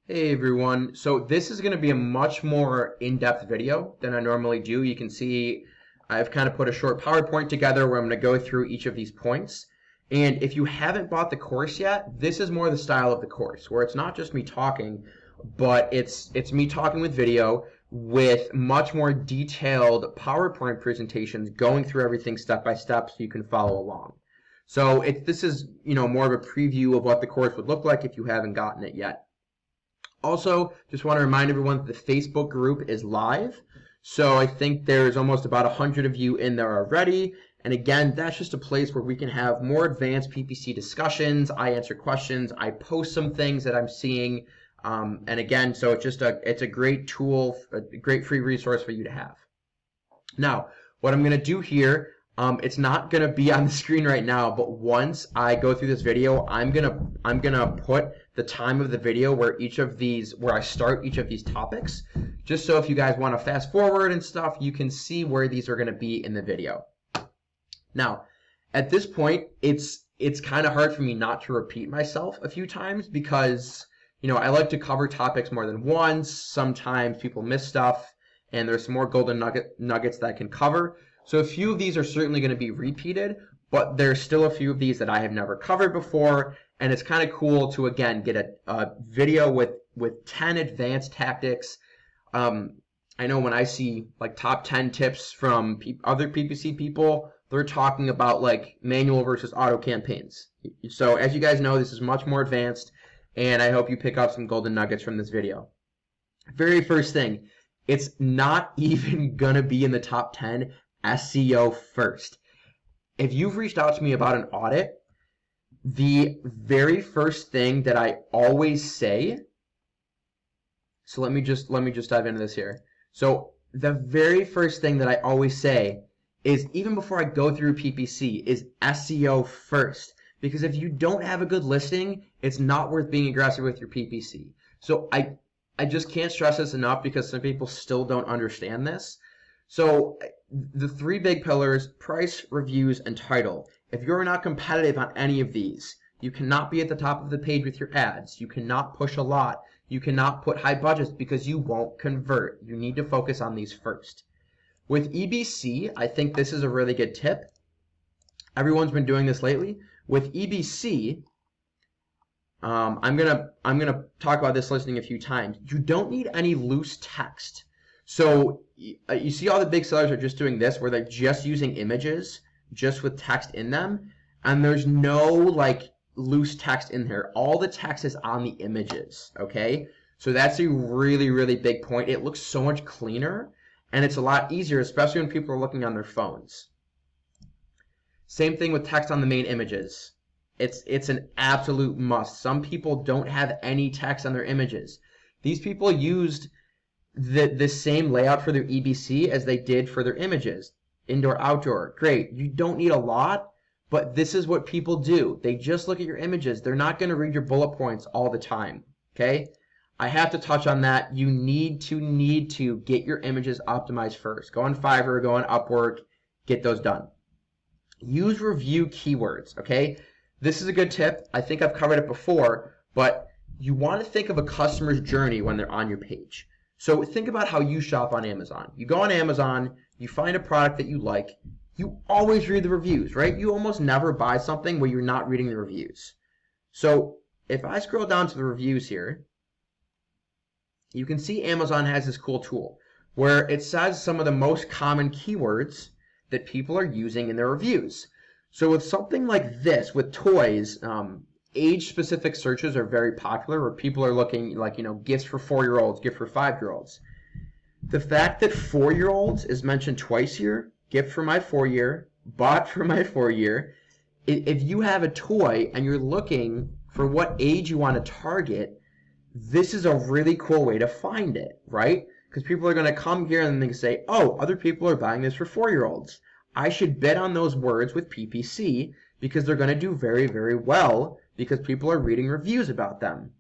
Hey everyone, so this is going to be a much more in-depth video than I normally do. You can see I've kind of put a short PowerPoint together where I'm going to go through each of these points. And if you haven't bought the course yet, this is more the style of the course where it's not just me talking, but it's me talking with video with much more detailed PowerPoint presentations going through everything step by step so you can follow along. So this is, more of a preview of what the course would look like if you haven't gotten it yet. Also, just want to remind everyone that the Facebook group is live. So I think there's almost about 100 of you in there already. And again, that's just a place where we can have more advanced PPC discussions. I answer questions. I post some things that I'm seeing. And again, so it's a great tool, a great free resource for you to have. Now, what I'm going to do here, it's not going to be on the screen right now, but once I go through this video, I'm gonna put the time of the video where I start each of these topics, just so if you guys want to fast forward and stuff, you can see where these are going to be in the video. Now, at this point, it's kind of hard for me not to repeat myself a few times because, I like to cover topics more than once. Sometimes people miss stuff, and there's some more golden nuggets that I can cover. So a few of these are certainly going to be repeated, but there's still a few of these that I have never covered before, and it's kind of cool to, again, get a video with 10 advanced tactics. I know when I see like top 10 tips from other PPC people, they're talking about like manual versus auto campaigns. So as you guys know, this is much more advanced, and I hope you pick up some golden nuggets from this video. Very first thing, it's not even going to be in the top 10 SEO first. If you've reached out to me about an audit, the very first thing that I always say, so let me just dive into this here. So the very first thing that I always say is, even before I go through PPC, is SEO first. Because if you don't have a good listing, it's not worth being aggressive with your PPC. So I just can't stress this enough because some people still don't understand this. So the three big pillars: price, reviews, and title. If you're not competitive on any of these, you cannot be at the top of the page with your ads. You cannot push a lot. You cannot put high budgets because you won't convert. You need to focus on these first. With EBC, I think this is a really good tip. Everyone's been doing this lately. With EBC, I'm gonna talk about this listing a few times. You don't need any loose text. So you see all the big sellers are just doing this, where they're just using images, just with text in them, and there's no like loose text in here. All the text is on the images, okay? So that's a really, really big point. It looks so much cleaner, and it's a lot easier, especially when people are looking on their phones. Same thing with text on the main images. It's an absolute must. Some people don't have any text on their images. These people used the same layout for their EBC as they did for their images. Indoor, outdoor, great. You don't need a lot, but this is what people do. They just look at your images. They're not going to read your bullet points all the time, okay? I have to touch on that. You need to get your images optimized first. Go on Fiverr, go on Upwork, get those done. Use review keywords, okay? This is a good tip. I think I've covered it before, but you want to think of a customer's journey when they're on your page. So think about how you shop on Amazon. You go on Amazon, you find a product that you like, you always read the reviews, right? You almost never buy something where you're not reading the reviews. So if I scroll down to the reviews here, you can see Amazon has this cool tool where it says some of the most common keywords that people are using in their reviews. So with something like this, with toys, age-specific searches are very popular, where people are looking like, gifts for 4-year-olds, gift for 5-year-olds. The fact that 4-year-olds is mentioned twice here, gift for my 4-year, bought for my 4-year, if you have a toy and you're looking for what age you want to target, this is a really cool way to find it, right? Because people are going to come here and they say, oh, other people are buying this for 4-year-olds. I should bet on those words with PPC because they're going to do very, very well because people are reading reviews about them.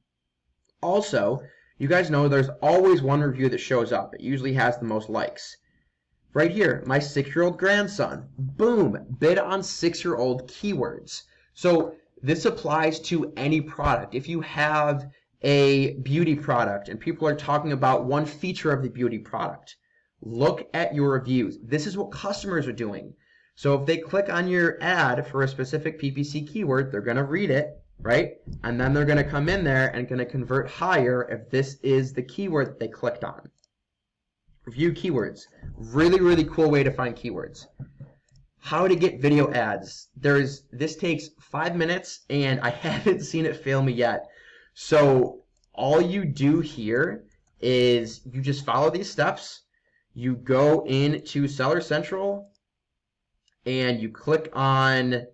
Also, you guys know there's always one review that shows up. It usually has the most likes. Right here, my 6-year-old grandson. Boom, bid on 6-year-old keywords. So this applies to any product. If you have a beauty product and people are talking about one feature of the beauty product, look at your reviews. This is what customers are doing. So if they click on your ad for a specific PPC keyword, they're going to read it, right? And then they're going to come in there and going to convert higher if this is the keyword that they clicked on. Review keywords. Really, really cool way to find keywords. How to get video ads. This takes 5 minutes and I haven't seen it fail me yet. So all you do here is you just follow these steps. You go into Seller Central and you click on,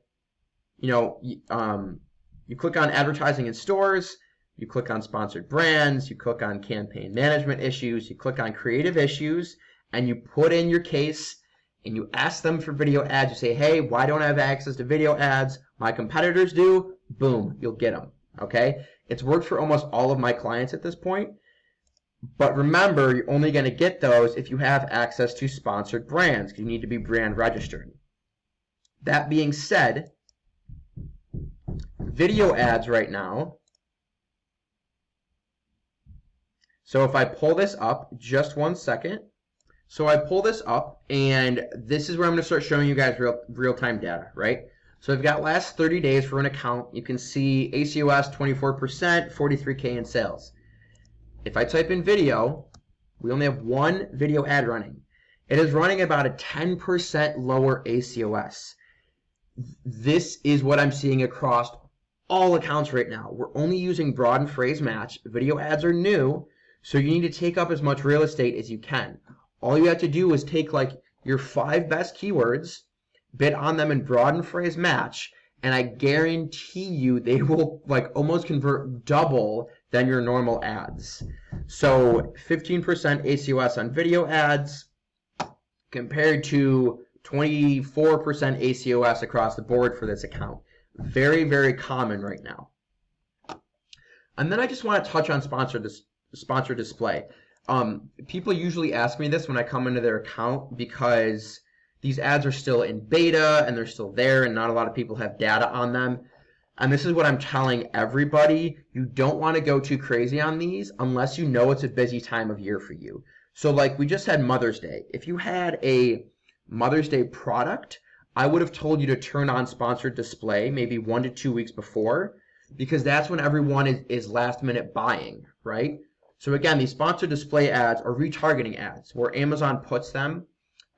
you click on advertising in stores, you click on sponsored brands, you click on campaign management issues, you click on creative issues, and you put in your case and you ask them for video ads. You say, hey, why don't I have access to video ads? My competitors do. Boom, you'll get them, okay? It's worked for almost all of my clients at this point. But remember, you're only going to get those if you have access to sponsored brands, because you need to be brand registered. That being said, video ads right now. So if I pull this up, just 1 second. So I pull this up, and this is where I'm going to start showing you guys real-time data, right? So I've got last 30 days for an account. You can see ACOS 24%, 43K in sales. If I type in video, we only have one video ad running. It is running about a 10% lower ACOS. This is what I'm seeing across all accounts right now. We're only using broad and phrase match. Video ads are new, so you need to take up as much real estate as you can. All you have to do is take like your 5 best keywords, bid on them in broad and phrase match, and I guarantee you they will like almost convert double than your normal ads. So 15% ACOS on video ads compared to 24% ACOS across the board for this account. Very, very common right now. And then I just want to touch on sponsor display. People usually ask me this when I come into their account because these ads are still in beta and they're still there and not a lot of people have data on them. And this is what I'm telling everybody. You don't want to go too crazy on these unless you know it's a busy time of year for you. So like we just had Mother's Day. If you had a Mother's Day product, I would have told you to turn on sponsored display maybe 1 to 2 weeks before, because that's when everyone is last minute buying, right? So again, these sponsored display ads are retargeting ads where Amazon puts them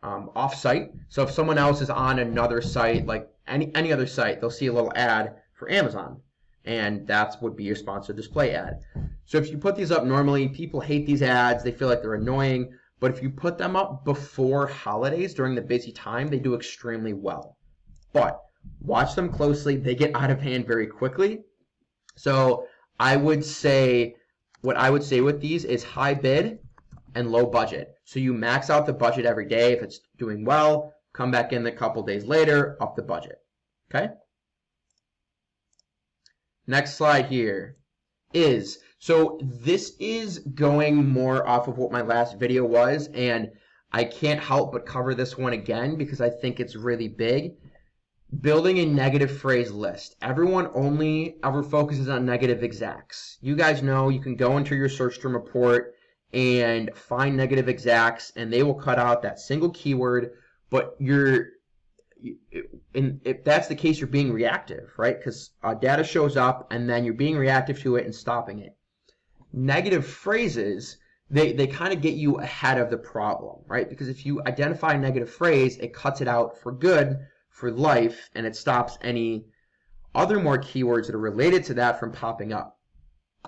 off-site. So if someone else is on another site, like any other site, they'll see a little ad for Amazon, and that would be your sponsored display ad. So if you put these up normally, people hate these ads. They feel like they're annoying. But if you put them up before holidays during the busy time, they do extremely well. But watch them closely. They get out of hand very quickly. So I would say, what I would say with these is high bid and low budget. So you max out the budget every day. If it's doing well, come back in a couple days later, up the budget. Okay? Next slide here is, so this is going more off of what my last video was, and I can't help but cover this one again because I think it's really big. Building a negative phrase list. Everyone only ever focuses on negative exacts. You guys know you can go into your search term report and find negative exacts, and they will cut out that single keyword, but if that's the case, you're being reactive, right? Because data shows up and then you're being reactive to it and stopping it. Negative phrases, they kind of get you ahead of the problem, right? Because if you identify a negative phrase, it cuts it out for good, for life, and it stops any other more keywords that are related to that from popping up.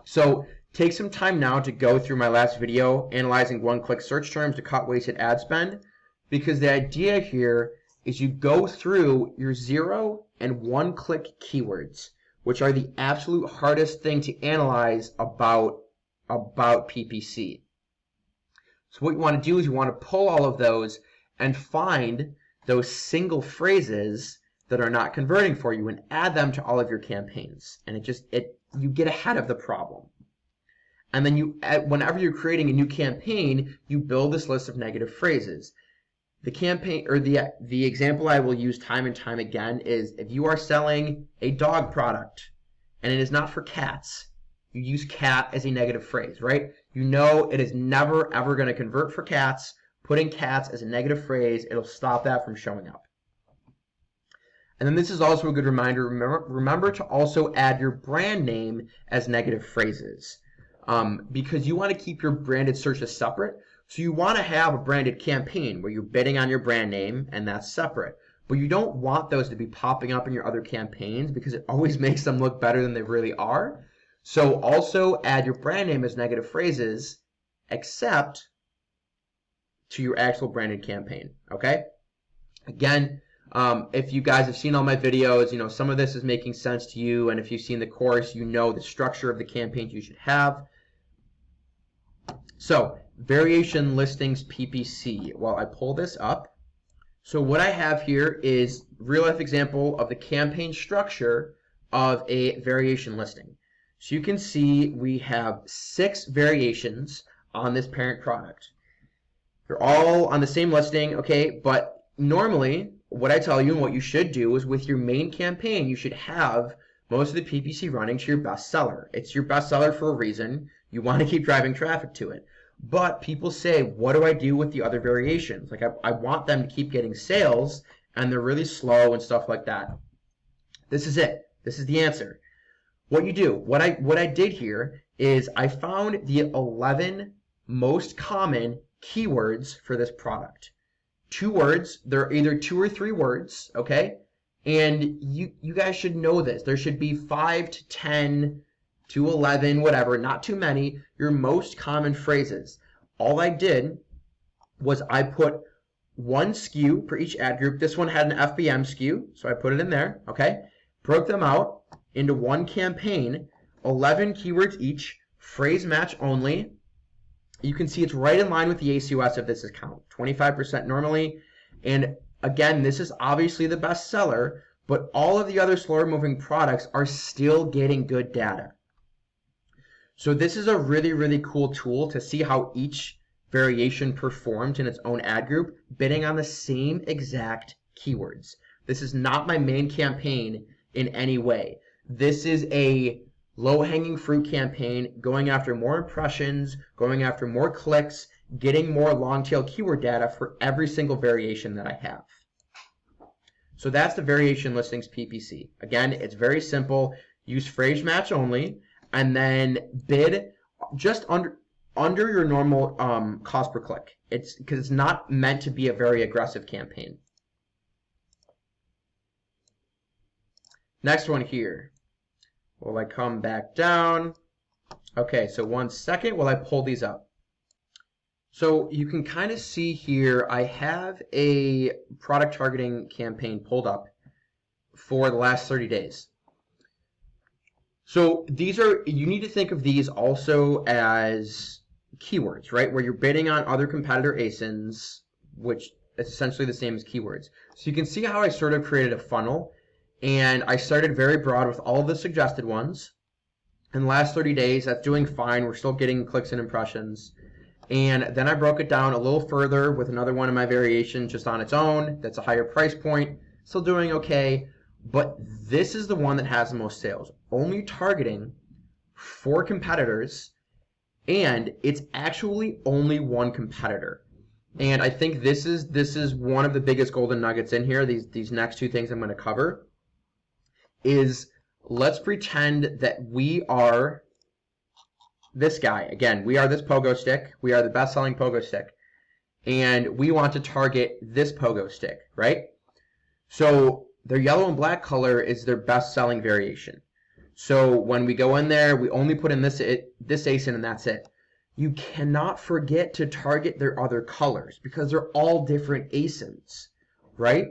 So take some time now to go through my last video analyzing one-click search terms to cut wasted ad spend, because the idea here is you go through your 0 and 1-click keywords, which are the absolute hardest thing to analyze about PPC. So what you want to do is you want to pull all of those and find those single phrases that are not converting for you and add them to all of your campaigns. And you get ahead of the problem. And then whenever you're creating a new campaign, you build this list of negative phrases. The campaign, or the example I will use time and time again is if you are selling a dog product and it is not for cats, you use cat as a negative phrase, right? You know it is never ever going to convert for cats. Putting cats as a negative phrase, it'll stop that from showing up. And then this is also a good reminder, remember to also add your brand name as negative phrases, because you want to keep your branded searches separate. So you want to have a branded campaign where you're bidding on your brand name, and that's separate. But you don't want those to be popping up in your other campaigns because it always makes them look better than they really are. So also add your brand name as negative phrases, except to your actual branded campaign, okay? Again, if you guys have seen all my videos, you know, some of this is making sense to you, and if you've seen the course, you know the structure of the campaigns you should have. So, variation listings PPC. Well, I pull this up. So what I have here is real life example of the campaign structure of a variation listing. So you can see we have 6 variations on this parent product. They're all on the same listing, okay, but normally what I tell you and what you should do is with your main campaign, you should have most of the PPC running to your best seller. It's your best seller for a reason. You want to keep driving traffic to it. But people say, what do I do with the other variations? Like I want them to keep getting sales and they're really slow and stuff like that. This is it. This is the answer. What you do, what I did here is I found the 11 most common keywords for this product. 2 words, they're either 2 or 3 words, okay? And you guys should know this. There should be 5 to 10 to 11, whatever, not too many, your most common phrases. All I did was I put 1 SKU for each ad group. This one had an FBM SKU, so I put it in there, okay? Broke them out into 1 campaign, 11 keywords each, phrase match only. You can see it's right in line with the ACOS of this account, 25% normally. And again, this is obviously the best seller, but all of the other slower moving products are still getting good data. So this is a really, really cool tool to see how each variation performed in its own ad group, bidding on the same exact keywords. This is not my main campaign in any way. This is a low-hanging fruit campaign going after more impressions, going after more clicks, getting more long-tail keyword data for every single variation that I have. So that's the variation listings PPC. Again, it's very simple. Use phrase match only, and then bid just under your normal cost per click. It's because it's not meant to be a very aggressive campaign. Next one here. Will I come back down? Okay, so 1 second while I pull these up. So you can kind of see here, I have a product targeting campaign pulled up for the last 30 days. So these are, you need to think of these also as keywords, right? Where you're bidding on other competitor ASINs, which is essentially the same as keywords. So you can see how I sort of created a funnel, and I started very broad with all of the suggested ones. In the last 30 days, that's doing fine. We're still getting clicks and impressions. And then I broke it down a little further with another one of my variations just on its own. That's a higher price point. Still doing okay. But this is the one that has the most sales. Only targeting 4 competitors, and it's actually only 1 competitor. And I think this is one of the biggest golden nuggets in here. These next 2 things I'm going to cover is, let's pretend that we are this guy. Again, we are this pogo stick. We are the best-selling pogo stick. And we want to target this pogo stick, right? So their yellow and black color is their best-selling variation. So when we go in there, we only put in this ASIN and that's it. You cannot forget to target their other colors because they're all different ASINs, right?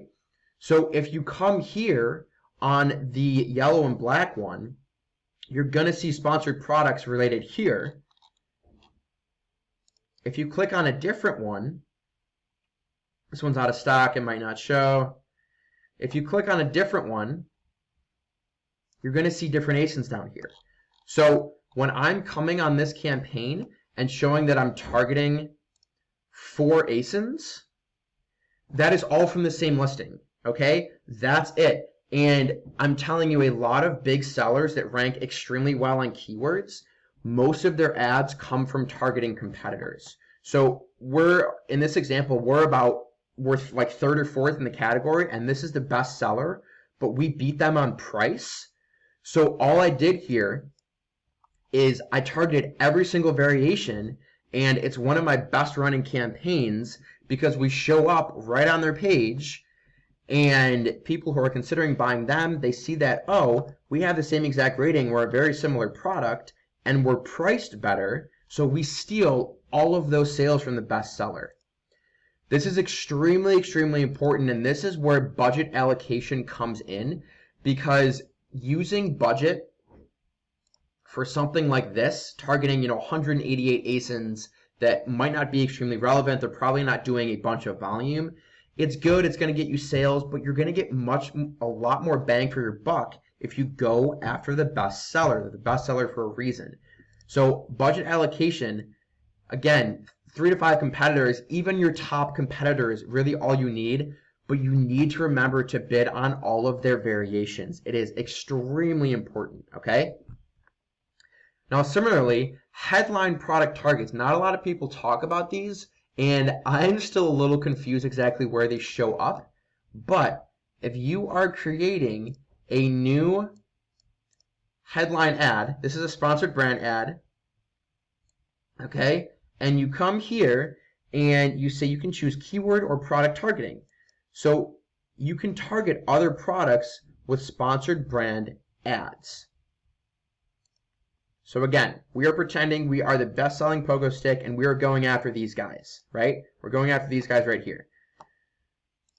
So if you come here on the yellow and black one, you're going to see sponsored products related here. If you click on a different one, this one's out of stock, it might not show. If you click on a different one, you're going to see different ASINs down here. So when I'm coming on this campaign and showing that I'm targeting 4 ASINs, that is all from the same listing, okay? That's it. And I'm telling you, a lot of big sellers that rank extremely well on keywords, most of their ads come from targeting competitors. So in this example, we're like third or fourth in the category, and this is the best seller, but we beat them on price. So all I did here is I targeted every single variation, and it's one of my best running campaigns because we show up right on their page, and people who are considering buying them, they see that, oh, we have the same exact rating, we're a very similar product, and we're priced better, so we steal all of those sales from the best seller. This is extremely, extremely important, and this is where budget allocation comes in, because using budget for something like this, targeting 188 ASINs that might not be extremely relevant, they're probably not doing a bunch of volume. It's good, it's going to get you sales, but you're going to get a lot more bang for your buck if you go after the best seller for a reason. So budget allocation, again, 3 to 5 competitors, even your top competitor is really all you need, but you need to remember to bid on all of their variations. It is extremely important, okay? Now, similarly, headline product targets. Not a lot of people talk about these, and I'm still a little confused exactly where they show up, but if you are creating a new headline ad, this is a sponsored brand ad, okay? And you come here and you say you can choose keyword or product targeting. So you can target other products with sponsored brand ads. So again, we are pretending we are the best-selling pogo stick and we are going after these guys, right? We're going after these guys right here.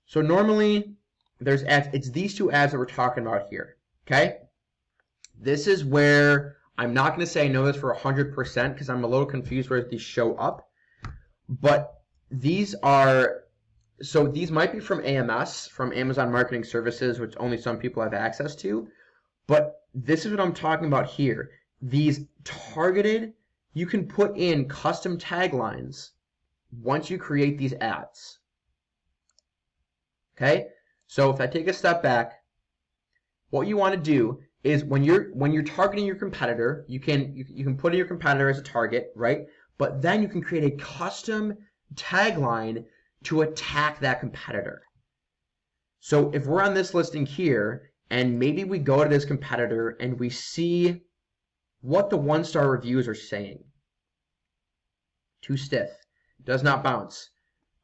So normally there's ads, it's these two ads that we're talking about here, okay? This is where I'm not going to say I know this for 100% because I'm a little confused where these show up, but these might be from AMS, from Amazon Marketing Services, which only some people have access to, but this is what I'm talking about here. These targeted, you can put in custom taglines once you create these ads. Okay? So if I take a step back, what you want to do is when you're targeting your competitor, you can put in your competitor as a target, right? But then you can create a custom tagline to attack that competitor. So if we're on this listing here, and maybe we go to this competitor and we see what the 1-star reviews are saying. Too stiff. Does not bounce.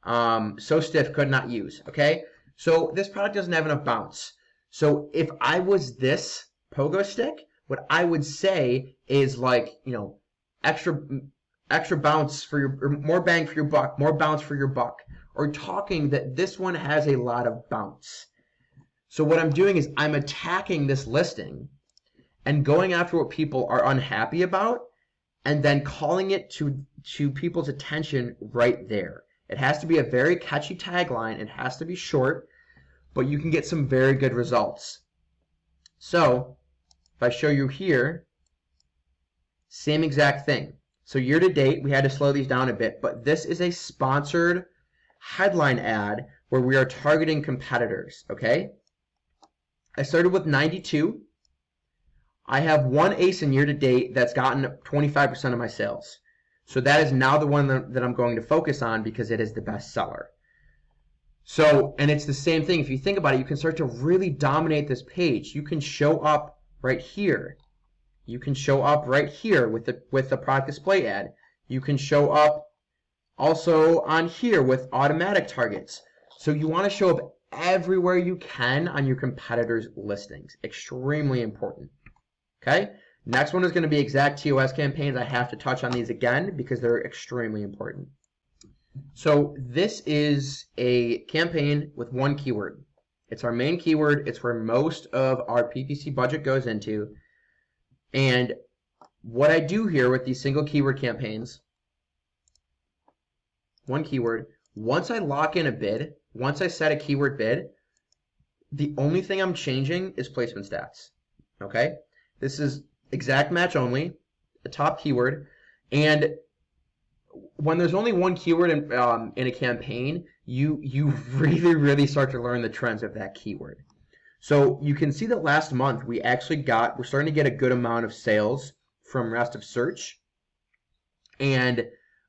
So stiff, could not use. Okay? So this product doesn't have enough bounce. So if I was this pogo stick, what I would say is like, extra bounce for your, or more bang for your buck, more bounce for your buck. Or talking that this one has a lot of bounce. So what I'm doing is I'm attacking this listing and going after what people are unhappy about and then calling it to people's attention right there. It has to be a very catchy tagline. It has to be short, but you can get some very good results. So if I show you here, same exact thing. So year to date, we had to slow these down a bit, but this is a sponsored headline ad where we are targeting competitors, okay? I started with 92. I have one ASIN year to date that's gotten 25% of my sales. So that is now the one that I'm going to focus on because it is the best seller. So, and it's the same thing. If you think about it, you can start to really dominate this page. You can show up right here. You can show up right here with the product display ad. You can show up also on here with automatic targets. So you want to show up everywhere you can on your competitors' listings. Extremely important. Okay? Next one is going to be exact TOS campaigns. I have to touch on these again because they're extremely important. So this is a campaign with one keyword. It's our main keyword. It's where most of our PPC budget goes into. And what I do here with these single keyword campaigns, one keyword, once I lock in a bid, once I set a keyword bid, the only thing I'm changing is placement stats. Okay? This is exact match only, the top keyword, and when there's only one keyword in a campaign, you really, really start to learn the trends of that keyword. So you can see that last month we're starting to get a good amount of sales from rest of search. And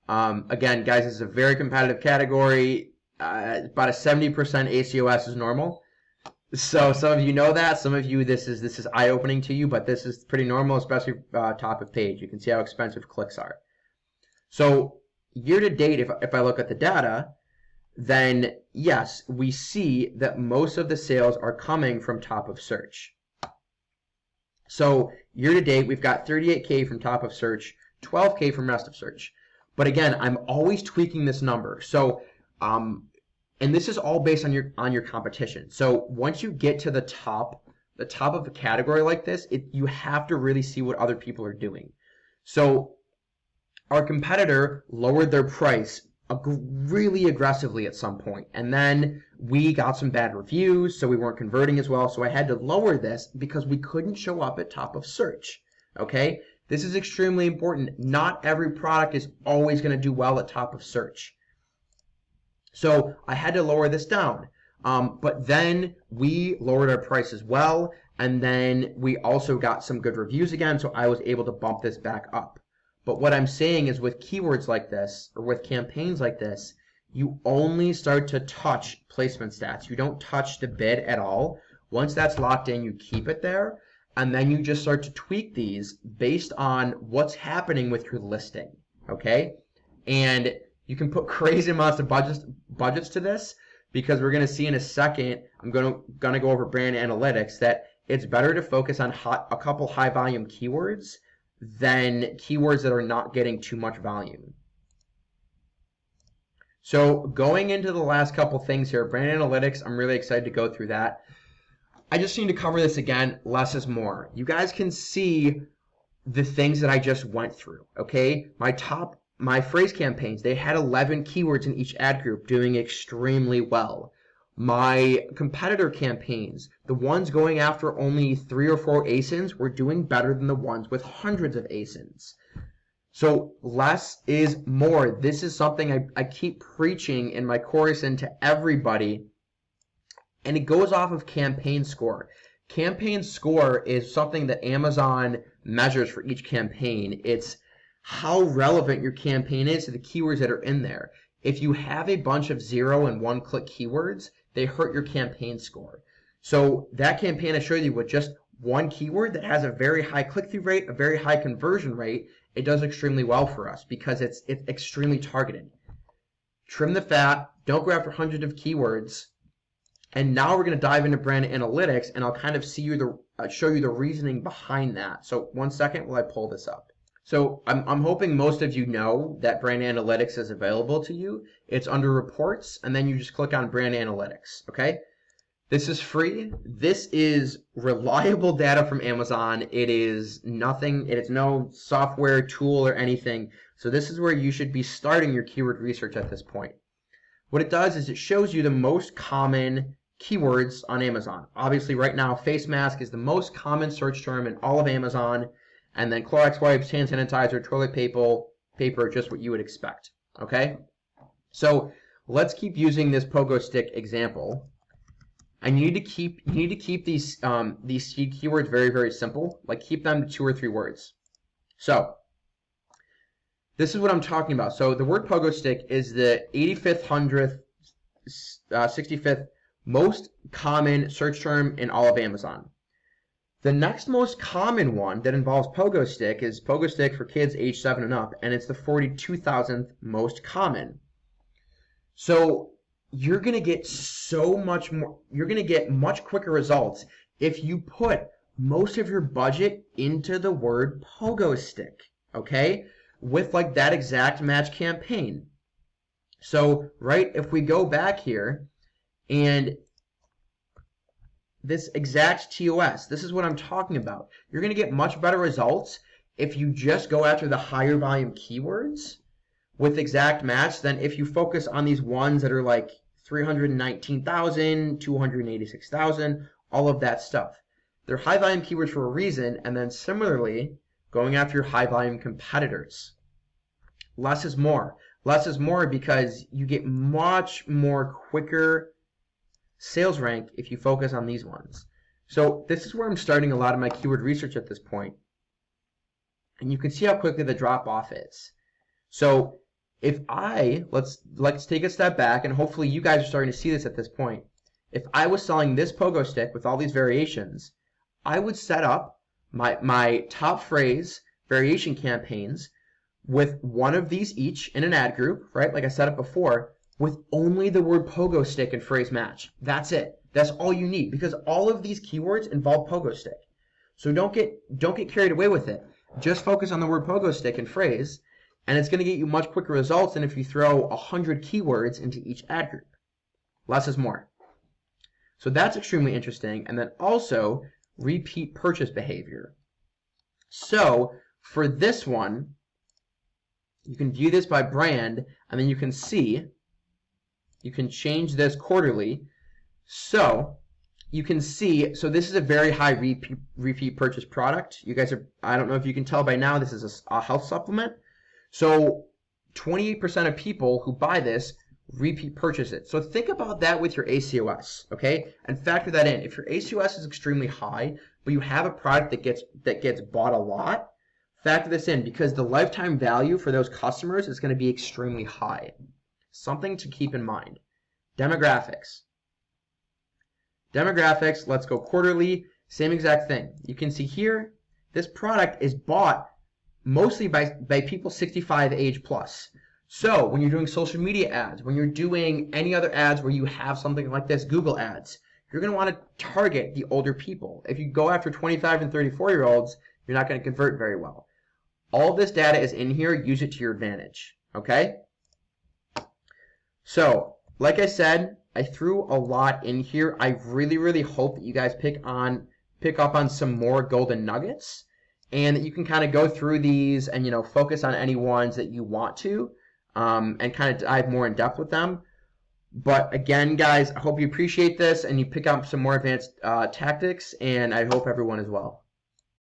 again, guys, this is a very competitive category. About a 70% ACOS is normal. So some of you know that. Some of you, this is eye-opening to you, but this is pretty normal, especially top of page. You can see how expensive clicks are. So year to date, if I look at the data, then yes, we see that most of the sales are coming from top of search. So year to date, we've got 38K from top of search, 12K from rest of search. But again, I'm always tweaking this number. So, and this is all based on your competition. So once you get to the top of a category like this, you have to really see what other people are doing. So our competitor lowered their price really aggressively at some point, and then we got some bad reviews, so we weren't converting as well. So I had to lower this because we couldn't show up at top of search. Okay, this is extremely important. Not every product is always going to do well at top of search. So I had to lower this down. But then we lowered our price as well, and then we also got some good reviews again, so I was able to bump this back up. But what I'm saying is with keywords like this, or with campaigns like this, you only start to touch placement stats. You don't touch the bid at all. Once that's locked in, you keep it there, and then you just start to tweak these based on what's happening with your listing, okay? And you can put crazy amounts of budgets to this, because we're going to see in a second, I'm going to go over brand analytics, that it's better to focus on a couple high volume keywords than keywords that are not getting too much volume. So going into the last couple things here, brand analytics, I'm really excited to go through that. I just need to cover this again, less is more. You guys can see the things that I just went through, okay? My phrase campaigns, they had 11 keywords in each ad group doing extremely well. My competitor campaigns, the ones going after only 3 or 4 ASINs, were doing better than the ones with hundreds of ASINs. So less is more. This is something I keep preaching in my course and to everybody, and it goes off of campaign score. Campaign score is something that Amazon measures for each campaign. It's how relevant your campaign is to the keywords that are in there. If you have a bunch of 0 and 1-click keywords, they hurt your campaign score. So that campaign I showed you with just one keyword that has a very high click-through rate, a very high conversion rate, it does extremely well for us because it's extremely targeted. Trim the fat, don't go after hundreds of keywords. And now we're going to dive into brand analytics, and I'll kind of show you the reasoning behind that. So one second while I pull this up. So I'm hoping most of you know that brand analytics is available to you. It's under reports, and then you just click on brand analytics, okay? This is free. This is reliable data from Amazon. It is nothing, it is no software tool or anything. So this is where you should be starting your keyword research at this point. What it does is it shows you the most common keywords on Amazon. Obviously right now, face mask is the most common search term in all of Amazon. And then Clorox wipes, hand sanitizer, toilet paper, just what you would expect, okay? So let's keep using this pogo stick example. And you need to keep these keywords very, very simple. Like keep them to 2 or 3 words. So this is what I'm talking about. So the word pogo stick is the 85th, 100th, 65th most common search term in all of Amazon. The next most common one that involves pogo stick is pogo stick for kids age 7 and up, and it's the 42,000th most common. So you're going to get so much more, you're going to get much quicker results if you put most of your budget into the word pogo stick, okay? With like that exact match campaign. So, right, if we go back here and this exact TOS, this is what I'm talking about. You're going to get much better results if you just go after the higher volume keywords with exact match than if you focus on these ones that are like 319,000, 286,000, all of that stuff. They're high volume keywords for a reason, and then similarly, going after your high volume competitors. Less is more. Less is more because you get much more quicker sales rank if you focus on these ones. So this is where I'm starting a lot of my keyword research at this point. And you can see how quickly the drop off is. So if let's take a step back, and hopefully you guys are starting to see this at this point. If I was selling this pogo stick with all these variations, I would set up my top phrase variation campaigns with one of these each in an ad group, right? Like I set up before, with only the word pogo stick and phrase match. That's it. That's all you need, because all of these keywords involve pogo stick. So don't get carried away with it. Just focus on the word pogo stick and phrase, and it's going to get you much quicker results than if you throw 100 keywords into each ad group. Less is more. So that's extremely interesting. And then also repeat purchase behavior. So for this one, you can view this by brand, and then you can see, you can change this quarterly. So you can see, so this is a very high repeat purchase product. You guys are, I don't know if you can tell by now, this is a health supplement. So 28% of people who buy this repeat purchase it. So think about that with your ACOS, okay? And factor that in. If your ACOS is extremely high, but you have a product that gets bought a lot, factor this in, because the lifetime value for those customers is going to be extremely high. Something to keep in mind. Demographics. Demographics, let's go quarterly, same exact thing. You can see here, this product is bought mostly by people 65 age plus. So when you're doing social media ads, when you're doing any other ads where you have something like this, Google ads, you're going to want to target the older people. If you go after 25 and 34-year-olds, you're not going to convert very well. All this data is in here. Use it to your advantage, okay? So, like I said, I threw a lot in here. I really, really hope that you guys pick up on some more golden nuggets, and that you can kind of go through these and, you know, focus on any ones that you want to, and kind of dive more in depth with them. But again, guys, I hope you appreciate this and you pick up some more advanced tactics, and I hope everyone as well.